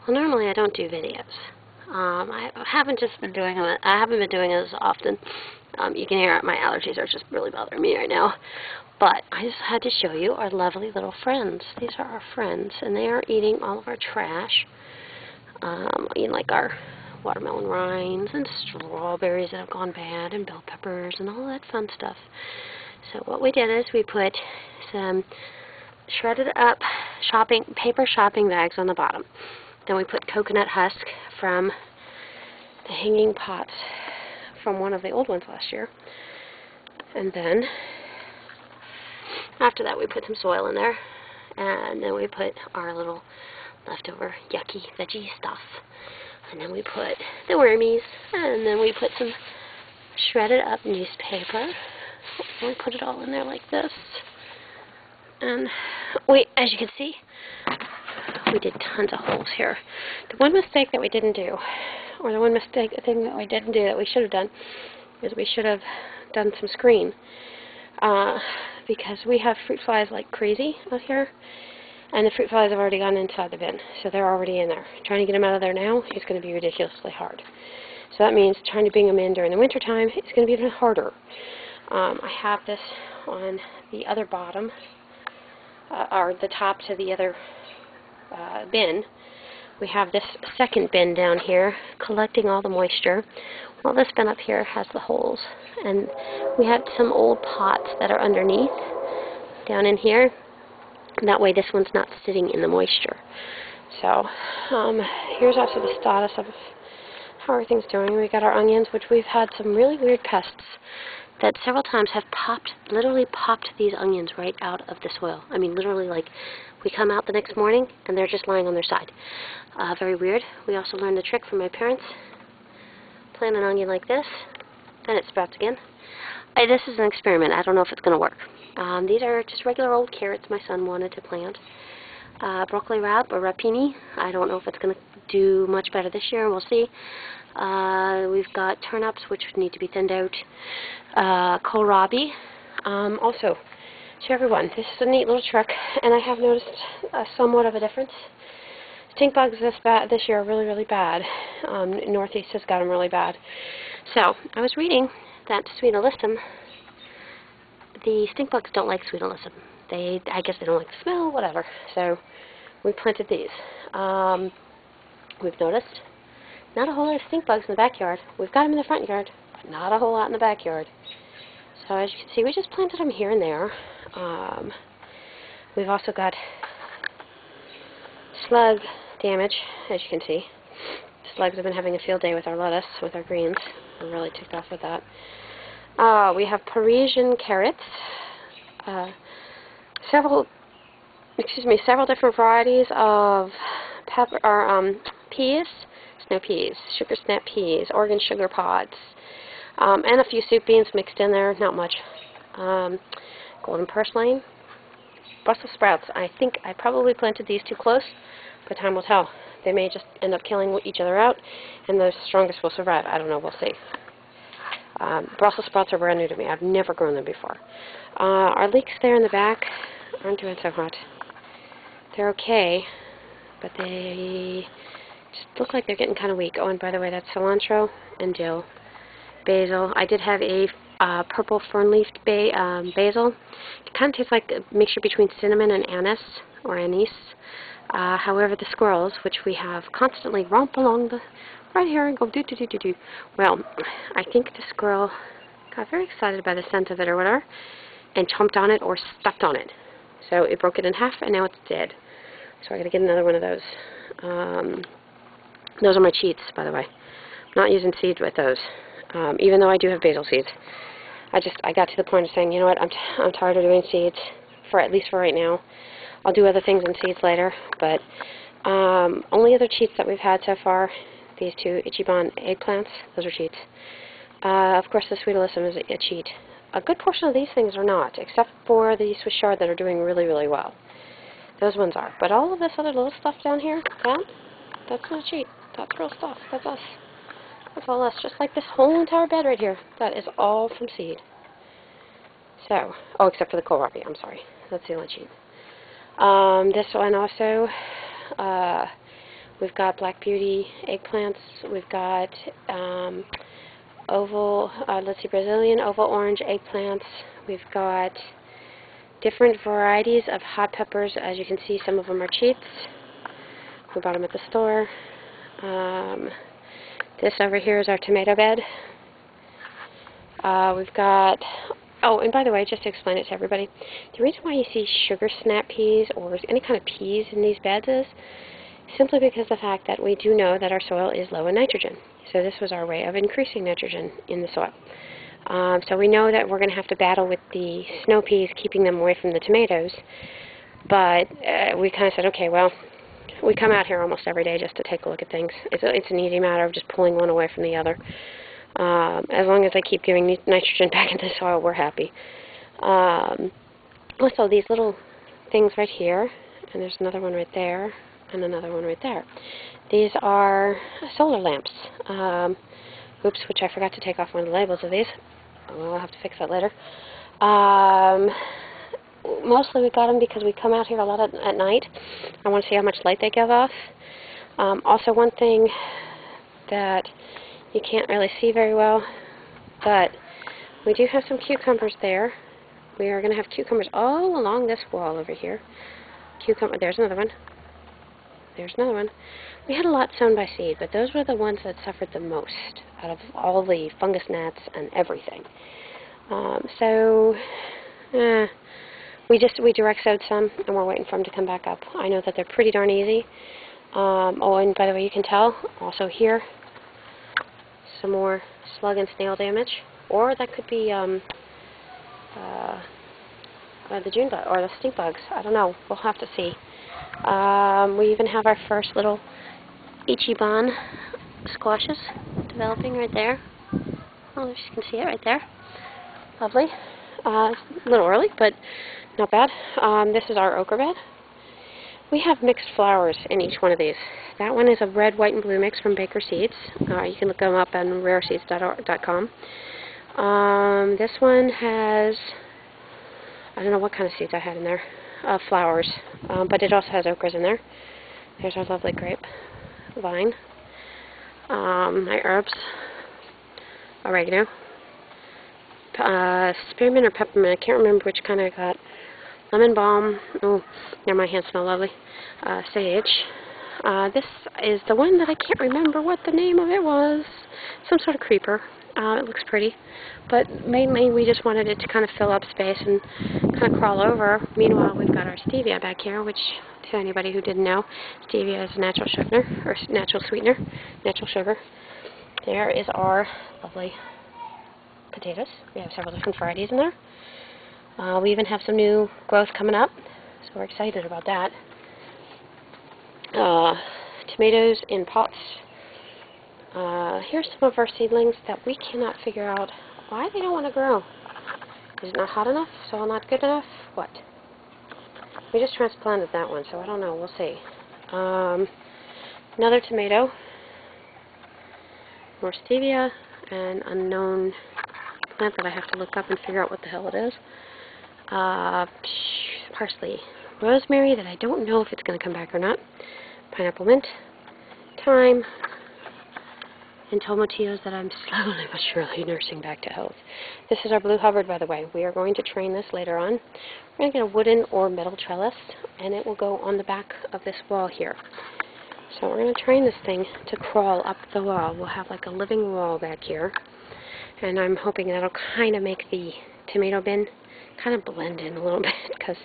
Well, normally I don't do videos. I haven't been doing it as often. You can hear it, my allergies are just really bothering me right now. But I just had to show you our lovely little friends. These are our friends, and they are eating all of our trash. Eating like our watermelon rinds and strawberries that have gone bad and bell peppers and all that fun stuff. So what we did is we put some shredded up paper shopping bags on the bottom. Then we put coconut husk from the hanging pots from one of the old ones last year. And then after that we put some soil in there. And then we put our little leftover yucky veggie stuff. And then we put the wormies. And then we put some shredded up newspaper. We put it all in there like this. And as you can see, we did tons of holes here. The one mistake that we didn't do, or the one thing that we didn't do that we should have done, is we should have done some screen. Because we have fruit flies like crazy out here, and the fruit flies have already gone inside the bin, so they're already in there. Trying to get them out of there now is going to be ridiculously hard. So that means trying to bring them in during the winter time is going to be even harder. I have this on the other bottom, or the top to the other bin. We have this second bin down here collecting all the moisture. Well, this bin up here has the holes, and we have some old pots that are underneath down in here. And that way this one's not sitting in the moisture. So here's also the status of how everything's doing. We got our onions, which we've had some really weird pests that several times have literally popped these onions right out of the soil. I mean, literally, like, we come out the next morning and they're just lying on their side. Very weird. We also learned the trick from my parents. Plant an onion like this, and it sprouts again. This is an experiment. I don't know if it's going to work. These are just regular old carrots my son wanted to plant. Broccoli rape or rapini. I don't know if it's going to do much better this year. We'll see. We've got turnips, which need to be thinned out. Kohlrabi. Also, to everyone, this is a neat little trick, and I have noticed somewhat of a difference. Stink bugs this year are really, really bad. Northeast has got them really bad. So, I was reading that Sweet Alyssum, the stink bugs don't like Sweet Alyssum. I guess they don't like the smell, whatever. So, we planted these. We've noticed not a whole lot of stink bugs in the backyard. We've got them in the front yard, but not a whole lot in the backyard. So as you can see, we just planted them here and there. We've also got slug damage, as you can see. Slugs have been having a field day with our lettuce, with our greens. I'm really ticked off with that. We have Parisian carrots. Several different varieties of peas, snow peas, sugar snap peas, Oregon sugar pods, and a few soup beans mixed in there, not much. Golden purslane, Brussels sprouts. I think I probably planted these too close, but time will tell. They may just end up killing each other out, and the strongest will survive. I don't know, we'll see. Brussels sprouts are brand new to me. I've never grown them before. Our leeks there in the back aren't doing so hot. They're okay, but they just look like they're getting kind of weak. Oh, and by the way, that's cilantro and dill. Basil. I did have a purple fern-leafed basil. It kind of tastes like a mixture between cinnamon and anise, or anise. However, the squirrels, which we have constantly romp along right here and go do-do-do-do-do. Well, I think the squirrel got very excited by the scent of it or whatever, and chomped on it or stepped on it. So it broke it in half, and now it's dead. So I got to get another one of those. Those are my cheats, by the way. I'm not using seeds with those, even though I do have basil seeds. I got to the point of saying, you know what, I'm tired of doing seeds, at least for right now. I'll do other things in seeds later, but only other cheats that we've had so far, these two Ichiban eggplants, those are cheats. Of course, the Sweet Alyssum is a cheat. A good portion of these things are not, except for the Swiss chard that are doing really, really well. Those ones are. But all of this other little stuff down here, that's not a cheat. That's real stuff. That's us. That's all us. Just like this whole entire bed right here. That is all from seed. So, oh, except for the kohlrabi. I'm sorry. That's the only cheat. This one also, We've got Black Beauty eggplants. We've got Brazilian oval orange eggplants. We've got different varieties of hot peppers. As you can see, some of them are cheats. We bought them at the store. This over here is our tomato bed. We've got, oh, and by the way, just to explain it to everybody, the reason why you see sugar snap peas or any kind of peas in these beds is simply because of the fact that we do know that our soil is low in nitrogen. So this was our way of increasing nitrogen in the soil. So we know that we're going to have to battle with the snow peas, keeping them away from the tomatoes. But we kind of said, okay, well, we come out here almost every day just to take a look at things. It's an easy matter of just pulling one away from the other. As long as I keep giving nitrogen back into the soil, we're happy. Also, these little things right here, and there's another one right there, and another one right there. These are solar lamps. Oops, which I forgot to take off one of the labels of these. We'll have to fix that later. Mostly we got them because we come out here a lot at night. I want to see how much light they give off. Also, one thing that you can't really see very well, but we do have some cucumbers there. We are going to have cucumbers all along this wall over here. There's another one. There's another one. We had a lot sown by seed, but those were the ones that suffered the most out of all the fungus gnats and everything. We direct sowed some, and we're waiting for them to come back up. I know that they're pretty darn easy. Oh, and by the way, you can tell also here some more slug and snail damage, or that could be the June bug or the stink bugs. I don't know. We'll have to see. We even have our first little Ichiban squashes developing right there. Oh, you can see it right there. Lovely. A little early, but not bad. This is our ochre bed. We have mixed flowers in each one of these. That one is a red, white, and blue mix from Baker Seeds. You can look them up on rareseeds.com. This one has, I don't know what kind of seeds I had in there, flowers, but it also has ochres in there. There's our lovely grape vine. My herbs, oregano, spearmint or peppermint, I can't remember which kind I got. Lemon balm, oh, now my hands smell lovely. Sage. This is the one that I can't remember what the name of it was. Some sort of creeper. It looks pretty. But mainly we just wanted it to kind of fill up space and kind of crawl over. Meanwhile, we've got our stevia back here, which, to anybody who didn't know, stevia is a natural sweetener, or natural sweetener, natural sugar. There is our lovely potatoes. We have several different varieties in there. We even have some new growth coming up, so we're excited about that. Tomatoes in pots. Here's some of our seedlings that we cannot figure out why they don't want to grow. Is it not hot enough? Soil not good enough? What? We just transplanted that one, so I don't know. We'll see. Another tomato. More stevia. An unknown plant that I have to look up and figure out what the hell it is. Parsley. Rosemary that I don't know if it's going to come back or not. Pineapple mint. Thyme. And tomatillos that I'm slowly but surely nursing back to health. This is our blue Hubbard, by the way. We are going to train this later on. We're going to get a wooden or metal trellis, and it will go on the back of this wall here. So we're going to train this thing to crawl up the wall. We'll have like a living wall back here. And I'm hoping that'll kind of make the tomato bin kind of blend in a little bit, because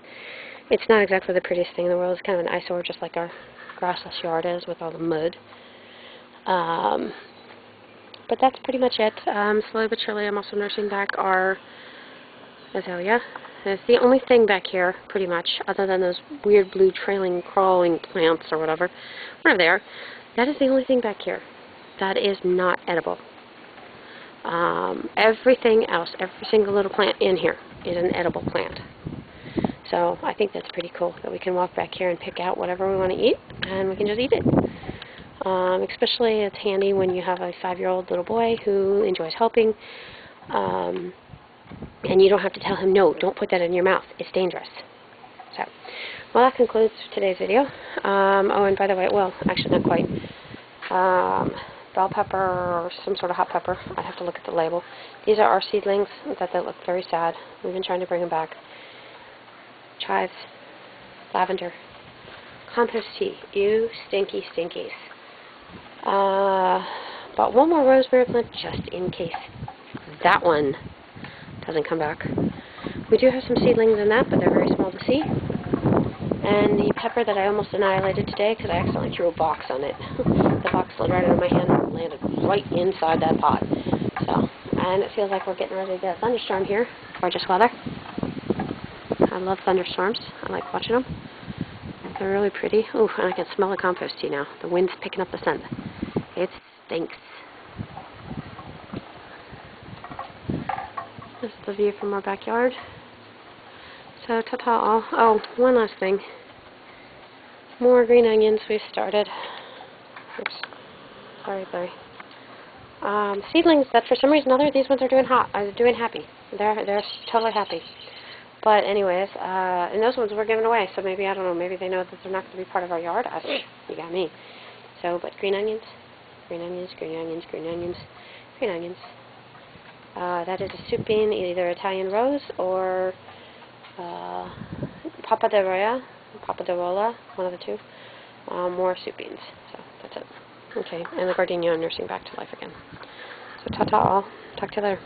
it's not exactly the prettiest thing in the world. It's kind of an eyesore, just like our grassless yard is with all the mud. But that's pretty much it. Slowly but surely, I'm also nursing back our azalea. It's the only thing back here, pretty much, other than those weird blue trailing, crawling plants or whatever they are. That is the only thing back here that is not edible. Everything else, every single little plant in here is an edible plant. So I think that's pretty cool that we can walk back here and pick out whatever we want to eat, and we can just eat it. Especially it's handy when you have a 5-year-old little boy who enjoys helping, and you don't have to tell him, no, don't put that in your mouth, it's dangerous. So Well, that concludes today's video. Oh, and by the way, well, actually not quite. Bell pepper or some sort of hot pepper. I'd have to look at the label. These are our seedlings that look very sad. We've been trying to bring them back. Chives, lavender, compost tea. You stinky stinkies. Bought one more rosemary plant just in case that one doesn't come back. We do have some seedlings in that, but they're very small to see. And the pepper that I almost annihilated today because I accidentally threw a box on it. The box slid right out of my hand and landed right inside that pot. So, and it feels like we're getting ready to get a thunderstorm here. Gorgeous weather. I love thunderstorms. I like watching them. They're really pretty. Ooh, and I can smell the compost tea now. The wind's picking up the scent. It stinks. This is the view from our backyard. So, ta-ta all. Oh, one last thing. More green onions we've started. Oops. Sorry, Barry. Seedlings that for some reason or other, these ones are doing happy. They're totally happy. But anyways, and those ones we're giving away, so maybe, I don't know, maybe they know that they're not going to be part of our yard. You got me. So, but green onions, green onions, green onions, green onions, green onions. That is a soup bean, either Italian rose or Papa de Rolla, one of the two. More soup beans. So that's it. Okay, and the gardenia nursing back to life again. So ta-ta all. Talk to you later.